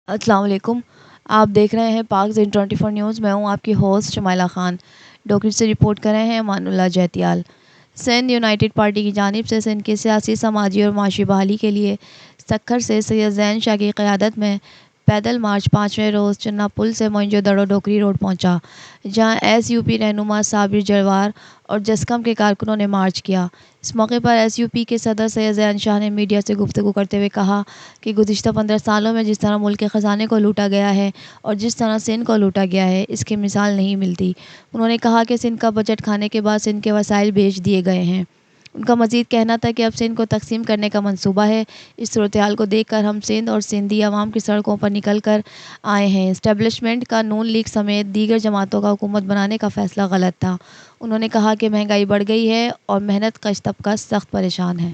अस्सलाम वालेकुम। आप देख रहे हैं पाक ज़ेन 24 न्यूज़। मैं हूं आपकी होस्ट शमाइला ख़ान। डोकरी से रिपोर्ट कर रहे हैं अमानुल्लाह जैतियाल। सिंध यूनाइटेड पार्टी की जानिब से सिंध की सियासी, समाजी और माशी बहाली के लिए सक्खर से सैयद ज़ैन शाह की क़यादत में पैदल मार्च 5वें रोज़ चन्ना पुल से मोइंजोदड़ो डोकरी रोड पहुंचा, जहां एसयूपी रहनुमा साबिर जरवार और जस्कम के कारकुनों ने मार्च किया। इस मौके पर एसयूपी के सदर सैयद ज़ैन शाह ने मीडिया से गुफ्तगू करते हुए कहा कि गुज़िश्ता 15 सालों में जिस तरह मुल्क के ख़जाने को लूटा गया है और जिस तरह सिंध को लूटा गया है, इसकी मिसाल नहीं मिलती। उन्होंने कहा कि सिंध का बजट खाने के बाद सिंध के वसाइल बेच दिए गए हैं। उनका मज़ीद कहना था कि अब सिंध को तकसीम करने का मंसूबा है। इस सूरत-ए-हाल को देखकर हम सिंध और सिंधी अवाम की सड़कों पर निकल कर आए हैं। एस्टेब्लिशमेंट का नून लीग समेत दीगर जमातों का हुकूमत बनाने का फ़ैसला गलत था। उन्होंने कहा कि महंगाई बढ़ गई है और मेहनत कश तबका सख्त परेशान है।